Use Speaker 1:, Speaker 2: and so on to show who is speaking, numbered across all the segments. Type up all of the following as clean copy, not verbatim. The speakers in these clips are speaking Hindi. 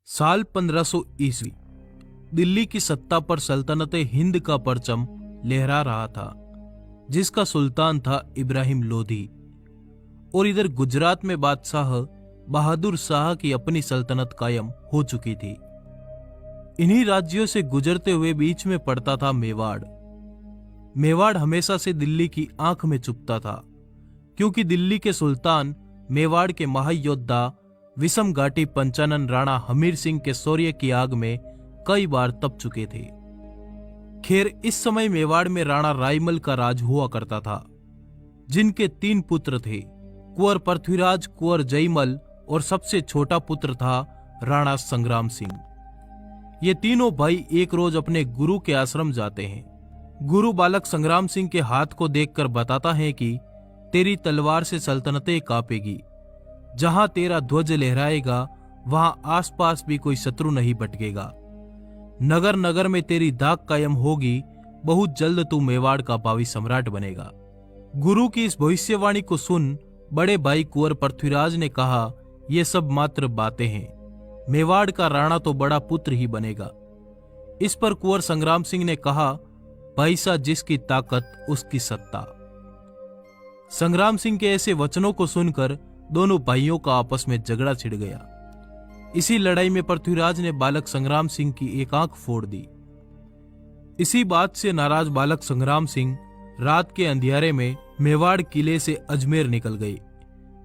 Speaker 1: साल 1500 ईस्वी दिल्ली की सत्ता पर सल्तनत हिंद का परचम लहरा रहा था, जिसका सुल्तान था इब्राहिम लोधी। और इधर गुजरात में बादशाह बहादुर शाह की अपनी सल्तनत कायम हो चुकी थी। इन्हीं राज्यों से गुजरते हुए बीच में पड़ता था मेवाड़। मेवाड़ हमेशा से दिल्ली की आंख में चुभता था, क्योंकि दिल्ली के सुल्तान मेवाड़ के महायोद्धा विषम घाटी पंचानन राणा हमीर सिंह के शौर्य की आग में कई बार तप चुके थे। खैर, इस समय मेवाड़ में राणा रायमल का राज हुआ करता था, जिनके 3 पुत्र थे, कुंवर पृथ्वीराज, कुंवर जयमल और सबसे छोटा पुत्र था राणा संग्राम सिंह। ये तीनों भाई एक रोज अपने गुरु के आश्रम जाते हैं। गुरु बालक संग्राम सिंह के हाथ को देखकर बताता है कि तेरी तलवार से सल्तनतें कांपेगी, जहां तेरा ध्वज लहराएगा वहां आसपास भी कोई शत्रु नहीं भटकेगा। नगर नगर में तेरी दाग कायम होगी, बहुत जल्द तू मेवाड़ का भावी सम्राट बनेगा। गुरु की इस भविष्यवाणी को सुन बड़े भाई कुंवर पृथ्वीराज ने कहा, ये सब मात्र बातें हैं, मेवाड़ का राणा तो बड़ा पुत्र ही बनेगा। इस पर कुंवर संग्राम सिंह ने कहा, पैसा जिसकी ताकत उसकी सत्ता। संग्राम सिंह के ऐसे वचनों को सुनकर दोनों भाइयों का आपस में झगड़ा छिड़ गया। इसी लड़ाई में पृथ्वीराज ने बालक संग्राम सिंह की एक आंख फोड़ दी। इसी बात से नाराज बालक संग्राम सिंह रात के अंधियारे में मेवाड़ किले से अजमेर निकल गए,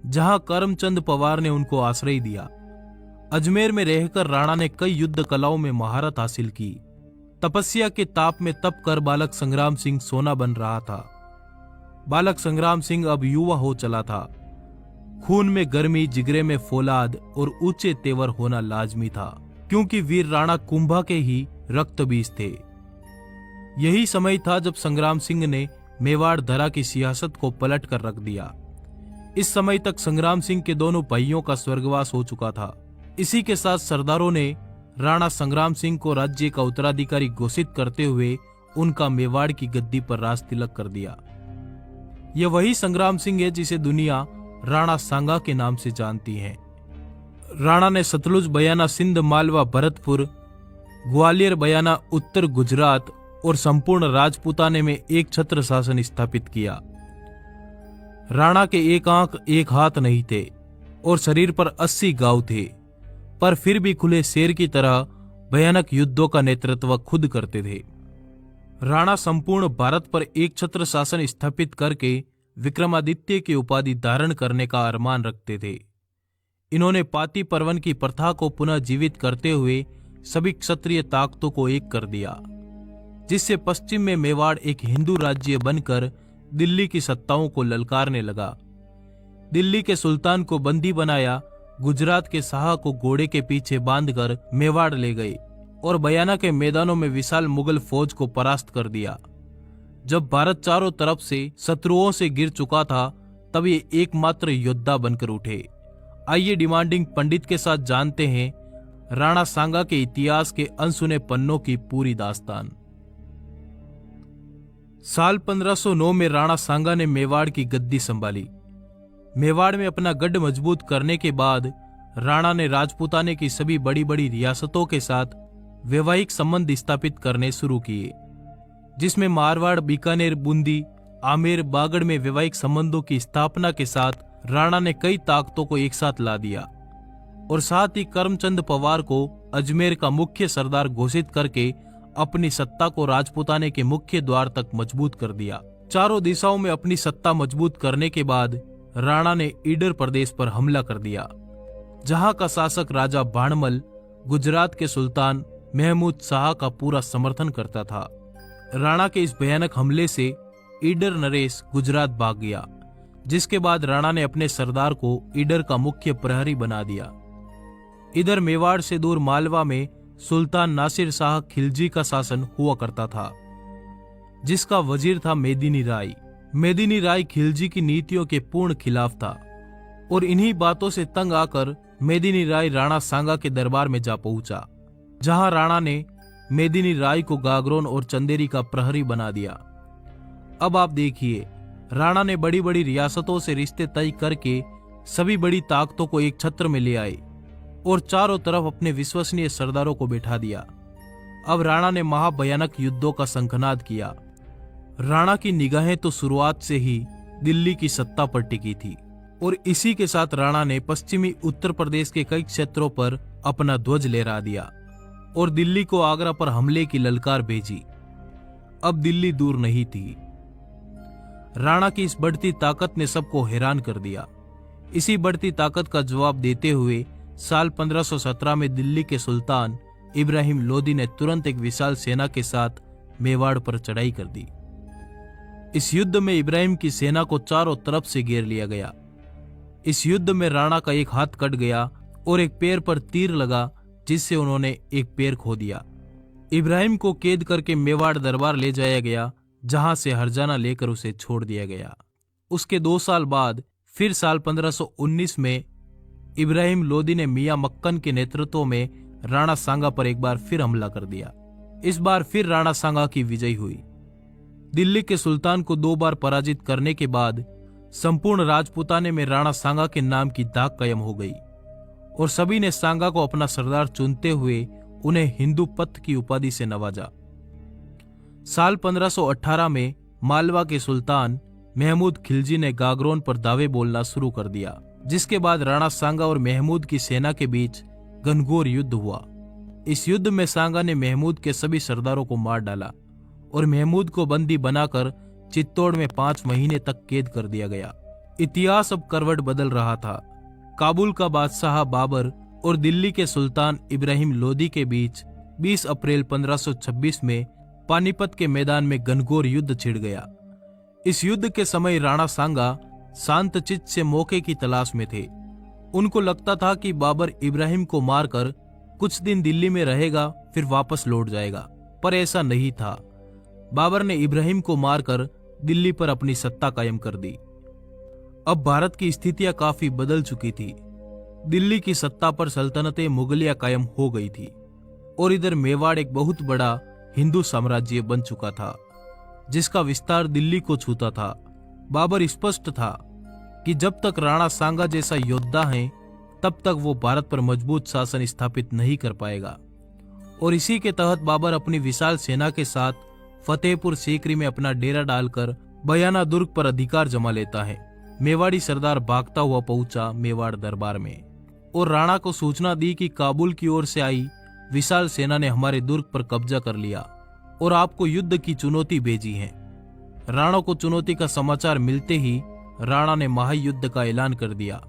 Speaker 1: जहां करमचंद पवार ने उनको आश्रय दिया। अजमेर में रहकर राणा ने कई युद्ध कलाओं में महारत हासिल की। तपस्या के ताप में तप कर बालक संग्राम सिंह सोना बन रहा था। बालक संग्राम सिंह अब युवा हो चला था। खून में गर्मी, जिगरे में फौलाद और ऊंचे तेवर होना लाजमी था, क्योंकि वीर राणा कुंभा के ही रक्त बीज थे। यही समय था जब संग्राम सिंह ने मेवाड़ धरा की सियासत को पलट कर रख दिया। इस समय तक संग्राम सिंह के दोनों भाइयों का स्वर्गवास हो चुका था। इसी के साथ सरदारों ने राणा संग्राम सिंह को राज्य का उत्तराधिकारी घोषित करते हुए उनका मेवाड़ की गद्दी पर राज तिलक कर दिया। यह वही संग्राम सिंह है जिसे दुनिया राणा सांगा के नाम से जानती है। राणा ने सतलुज बयाना, सिंध, मालवा, भरतपुर, ग्वालियर बयाना, उत्तर गुजरात और संपूर्ण राजपूताने में एक छत्र शासन स्थापित किया। राणा के एक आंख एक हाथ नहीं थे और शरीर पर 80 घाव थे, पर फिर भी खुले शेर की तरह भयानक युद्धों का नेतृत्व खुद करते थे। राणा संपूर्ण भारत पर एक छत्र शासन स्थापित करके विक्रमादित्य की उपाधि धारण करने का अरमान रखते थे। इन्होंने पाती पर्वन की प्रथा को पुनः जीवित करते हुए सभी क्षत्रिय ताकतों को एक कर दिया, जिससे पश्चिम में मेवाड़ एक हिंदू राज्य बनकर दिल्ली की सत्ताओं को ललकारने लगा। दिल्ली के सुल्तान को बंदी बनाया, गुजरात के शाह को घोड़े के पीछे बांधकर मेवाड़ ले गए और बयाना के मैदानों में विशाल मुगल फौज को परास्त कर दिया। जब भारत चारों तरफ से शत्रुओं से गिर चुका था, तब ये एकमात्र योद्धा बनकर उठे। आइए डिमांडिंग पंडित के साथ जानते हैं राणा सांगा के इतिहास के अनसुने पन्नों की पूरी दास्तान। साल 1509 में राणा सांगा ने मेवाड़ की गद्दी संभाली। मेवाड़ में अपना गढ़ मजबूत करने के बाद राणा ने राजपूताने की सभी बड़ी बड़ी रियासतों के साथ वैवाहिक संबंध स्थापित करने शुरू किए, जिसमें मारवाड़, बीकानेर, बूंदी, आमेर, बागड़ में वैवाहिक संबंधों की स्थापना के साथ राणा ने कई ताकतों को एक साथ ला दिया और साथ ही करमचंद पवार को अजमेर का मुख्य सरदार घोषित करके अपनी सत्ता को राजपूताने के मुख्य द्वार तक मजबूत कर दिया। चारों दिशाओं में अपनी सत्ता मजबूत करने के बाद राणा ने ईडर प्रदेश पर हमला कर दिया, जहां का शासक राजा बाणमल गुजरात के सुल्तान महमूद शाह का पूरा समर्थन करता था। राणा के इस भयानक हमले से ईडर नरेश गुजरात भाग गया, जिसके बाद राणा ने अपने सरदार को ईडर का मुख्य प्रहरी बना दिया। इधर मेवाड़ से दूर मालवा में सुल्तान नासिर शाह खिलजी का शासन हुआ करता था, जिसका वजीर था मेदिनी राय। मेदिनी राय खिलजी की नीतियों के पूर्ण खिलाफ था और इन्हीं बातों से तंग आकर मेदिनी राय राणा सांगा के दरबार में जा पहुंचा, जहां राणा ने मेदिनी राय को गागरोन और चंदेरी का प्रहरी बना दिया। अब आप देखिए, राणा ने बड़ी बड़ी रियासतों से रिश्ते तय करके सभी बड़ी ताकतों को एक छत्र में ले आए और चारों तरफ अपने विश्वसनीय सरदारों को बैठा दिया। अब राणा ने महाभयानक युद्धों का शंखनाद किया। राणा की निगाहें तो शुरुआत से ही दिल्ली की सत्ता पर टिकी थी और इसी के साथ राणा ने पश्चिमी उत्तर प्रदेश के कई क्षेत्रों पर अपना ध्वज लहरा दिया और दिल्ली को आगरा पर हमले की ललकार भेजी। अब दिल्ली दूर नहीं थी। राणा की इस बढ़ती ताकत ने सबको हैरान कर दिया। इसी बढ़ती ताकत का जवाब देते हुए साल 1517 में दिल्ली के सुल्तान इब्राहिम लोदी ने तुरंत एक विशाल सेना के साथ मेवाड़ पर चढ़ाई कर दी। इस युद्ध में इब्राहिम की सेना को चारों तरफ से घेर लिया गया। इस युद्ध में राणा का एक हाथ कट गया और एक पैर पर तीर लगा, जिससे उन्होंने एक पैर खो दिया। इब्राहिम को कैद करके मेवाड़ दरबार ले जाया गया, जहां से हरजाना लेकर उसे छोड़ दिया गया। उसके 2 साल बाद फिर साल 1519 में इब्राहिम लोदी ने मियां मक्कन के नेतृत्व में राणा सांगा पर एक बार फिर हमला कर दिया। इस बार फिर राणा सांगा की विजय हुई। दिल्ली के सुल्तान को 2 बार पराजित करने के बाद संपूर्ण राजपूताने में राणा सांगा के नाम की दाग कायम हो गई और सभी ने सांगा को अपना सरदार चुनते हुए उन्हें हिंदू पथ की उपाधि से नवाजा। साल 1518 में मालवा के सुल्तान महमूद खिलजी ने गागरोन पर दावे बोलना शुरू कर दिया, जिसके बाद राणा सांगा और महमूद की सेना के बीच घनघोर युद्ध हुआ। इस युद्ध में सांगा ने महमूद के सभी सरदारों को मार डाला और महमूद को बंदी बनाकर चित्तौड़ में 5 महीने तक कैद कर दिया गया। इतिहास अब करवट बदल रहा था। काबुल का बादशाह बाबर और दिल्ली के सुल्तान इब्राहिम लोदी के बीच 20 अप्रैल 1526 में पानीपत के मैदान में घनघोर युद्ध छिड़ गया। इस युद्ध के समय राणा सांगा शांत चित्त से मौके की तलाश में थे। उनको लगता था कि बाबर इब्राहिम को मारकर कुछ दिन दिल्ली में रहेगा, फिर वापस लौट जाएगा, पर ऐसा नहीं था। बाबर ने इब्राहिम को मारकर दिल्ली पर अपनी सत्ता कायम कर दी। अब भारत की स्थितियां काफी बदल चुकी थी। दिल्ली की सत्ता पर सल्तनतें मुगलिया कायम हो गई थी और इधर मेवाड़ एक बहुत बड़ा हिंदू साम्राज्य बन चुका था, जिसका विस्तार दिल्ली को छूता था। बाबर स्पष्ट था कि जब तक राणा सांगा जैसा योद्धा है, तब तक वो भारत पर मजबूत शासन स्थापित नहीं कर पाएगा। और इसी के तहत बाबर अपनी विशाल सेना के साथ फतेहपुर सीकरी में अपना डेरा डालकर बयाना दुर्ग पर अधिकार जमा लेता है। मेवाड़ी सरदार भागता हुआ पहुंचा मेवाड़ दरबार में और राणा को सूचना दी कि काबुल की ओर से आई विशाल सेना ने हमारे दुर्ग पर कब्जा कर लिया और आपको युद्ध की चुनौती भेजी है। राणा को चुनौती का समाचार मिलते ही राणा ने महायुद्ध का ऐलान कर दिया।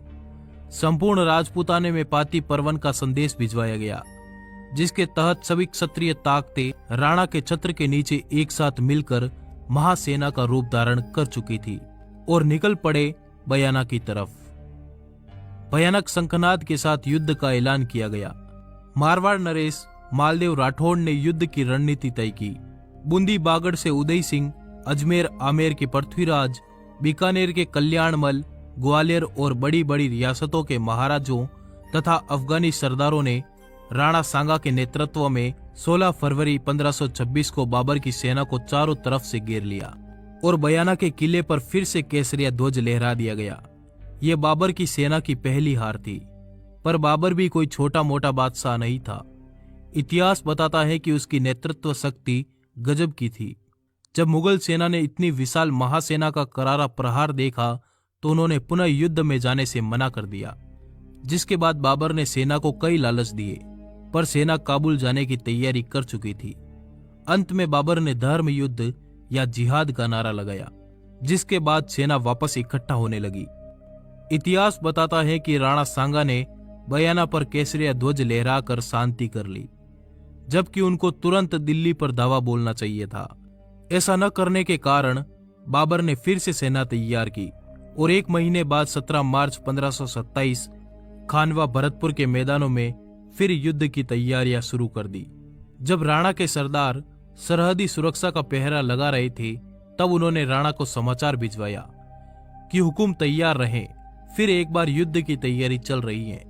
Speaker 1: संपूर्ण राजपूताने में पाती पर्वन का संदेश भिजवाया गया, जिसके तहत सभी क्षत्रिय ताकतें राणा के छत्र के नीचे एक साथ मिलकर महासेना का रूप धारण कर चुकी थी और निकल पड़े बयाना की तरफ। भयानक शंखनाद के साथ युद्ध का ऐलान किया गया। मारवाड़ नरेश मालदेव राठौड़ ने युद्ध की रणनीति तय की। बूंदी बागड़ से उदय सिंह, अजमेर आमेर के पृथ्वीराज, बीकानेर के कल्याणमल, ग्वालियर और बड़ी बड़ी रियासतों के महाराजों तथा अफगानी सरदारों ने राणा सांगा के नेतृत्व में 16 फरवरी 1526 को बाबर की सेना को चारों तरफ से घेर लिया और बयाना के किले पर फिर से केसरिया ध्वज लहरा दिया गया। यह बाबर की सेना की पहली हार थी, पर बाबर भी कोई छोटा मोटा बादशाह नहीं था। इतिहास बताता है कि उसकी नेतृत्व शक्ति गजब की थी। जब मुगल सेना ने इतनी विशाल महासेना का करारा प्रहार देखा तो उन्होंने पुनः युद्ध में जाने से मना कर दिया, जिसके बाद बाबर ने सेना को कई लालच दिए, पर सेना काबुल जाने की तैयारी कर चुकी थी। अंत में बाबर ने धर्म युद्ध या जिहाद का नारा लगाया, जिसके बाद सेना वापस इकट्ठा होने लगी। इतिहास बताता है कि राणा सांगा ने बयाना पर केसरिया ध्वज लहराकर शांति कर ली, जबकि उनको तुरंत दिल्ली पर धावा बोलना चाहिए था। ऐसा न करने के कारण बाबर ने फिर से सेना तैयार की और 1 महीने बाद 17 मार्च 1527 खानवा भरतपुर के मैदानों में फिर युद्ध की तैयारियां शुरू कर दी। जब राणा के सरदार सरहदी सुरक्षा का पहरा लगा रहे थे, तब उन्होंने राणा को समाचार भिजवाया कि हुकुम तैयार रहे, फिर एक बार युद्ध की तैयारी चल रही है।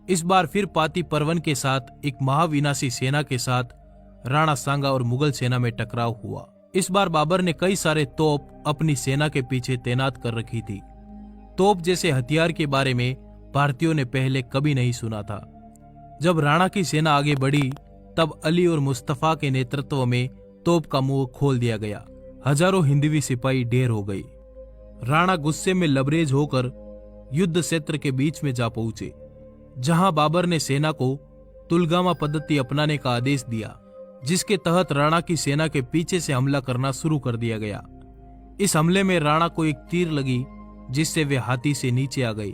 Speaker 1: इस बार फिर पाती परवन के साथ एक महाविनाशी सेना के साथ राणा सांगा और मुगल सेना में टकराव हुआ। इस बार बाबर ने कई सारे तोप अपनी सेना के पीछे तैनात कर रखी थी। तोप जैसे हथियार के बारे में भारतीयों ने पहले कभी नहीं सुना था। जब राणा की सेना आगे बढ़ी तब अली और मुस्तफा के नेतृत्व में तोप का मुंह खोल दिया गया। हजारों हिंदवी सिपाही ढेर हो गई। राणा गुस्से में लबरेज होकर युद्ध क्षेत्र के बीच में जा पहुंचे, जहां बाबर ने सेना को तुलगामा पद्धति अपनाने का आदेश दिया, जिसके तहत राणा की सेना के पीछे से हमला करना शुरू कर दिया गया। इस हमले में राणा को एक तीर लगी, जिससे वे हाथी से नीचे आ गई।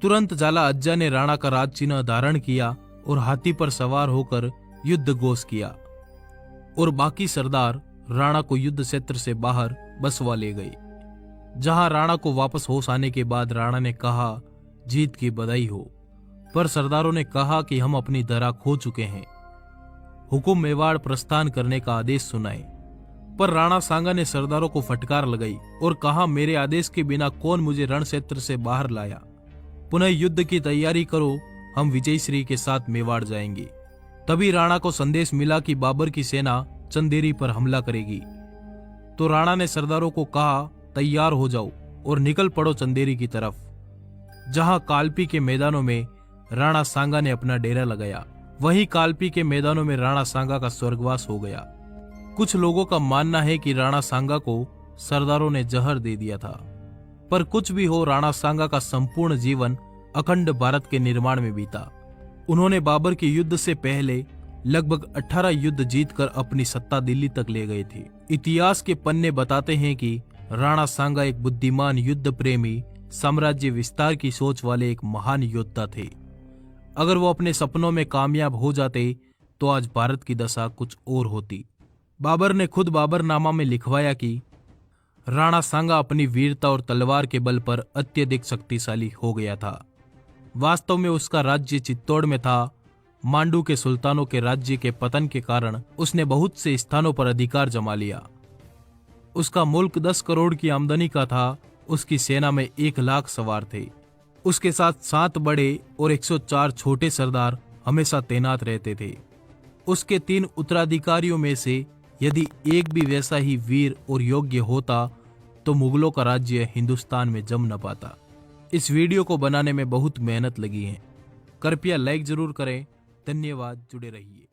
Speaker 1: तुरंत जाला अज्जा ने राणा का राज चिन्ह धारण किया और हाथी पर सवार होकर युद्ध घोष किया और बाकी सरदार राणा को युद्ध क्षेत्र से बाहर बसवा ले गए, जहां राणा को वापस होश आने के बाद राणा ने कहा, जीत की बधाई हो। पर सरदारों ने कहा कि हम अपनी धरा खो चुके हैं, हुकुम मेवाड़ प्रस्थान करने का आदेश सुनाए। पर राणा सांगा ने सरदारों को फटकार लगाई और कहा, मेरे आदेश के बिना कौन मुझे रण क्षेत्र से बाहर लाया। पुनः युद्ध की तैयारी करो, हम विजयश्री के साथ मेवाड़ जाएंगे। तभी राणा को संदेश मिला कि बाबर की सेना चंदेरी पर हमला करेगी। तो राणा ने सरदारों को कहा, तैयार हो जाओ और निकल पड़ो चंदेरी की तरफ, जहां कालपी के मैदानों में राणा सांगा ने अपना डेरा लगाया। वहीं कालपी के मैदानों में राणा सांगा का स्वर्गवास हो गया। कुछ लोगों का मानना है कि राणा सांगा को सरदारों ने जहर दे दिया था। पर कुछ भी हो, राणा सांगा का संपूर्ण जीवन अखंड भारत के निर्माण में बीता। उन्होंने बाबर के युद्ध से पहले लगभग 18 युद्ध जीतकर अपनी सत्ता दिल्ली तक ले गए थे। इतिहास के पन्ने बताते हैं कि राणा सांगा एक बुद्धिमान, युद्ध प्रेमी, साम्राज्य विस्तार की सोच वाले एक महान योद्धा थे। अगर वो अपने सपनों में कामयाब हो जाते तो आज भारत की दशा कुछ और होती। बाबर ने खुद बाबरनामा में लिखवाया कि राणा सांगा अपनी वीरता और तलवार के बल पर अत्यधिक शक्तिशाली हो गया था। वास्तव में उसका राज्य चित्तौड़ में था। मांडू के सुल्तानों के राज्य के पतन के कारण उसने बहुत से स्थानों पर अधिकार जमा लिया। उसका मुल्क 10 करोड़ की आमदनी का था। उसकी सेना में 1 लाख सवार थे। उसके साथ 7 बड़े और 104 छोटे सरदार हमेशा तैनात रहते थे। उसके 3 उत्तराधिकारियों में से यदि एक भी वैसा ही वीर और योग्य होता तो मुगलों का राज्य हिंदुस्तान में जम न पाता। इस वीडियो को बनाने में बहुत मेहनत लगी है। कृपया लाइक जरूर करें। धन्यवाद। जुड़े रहिए।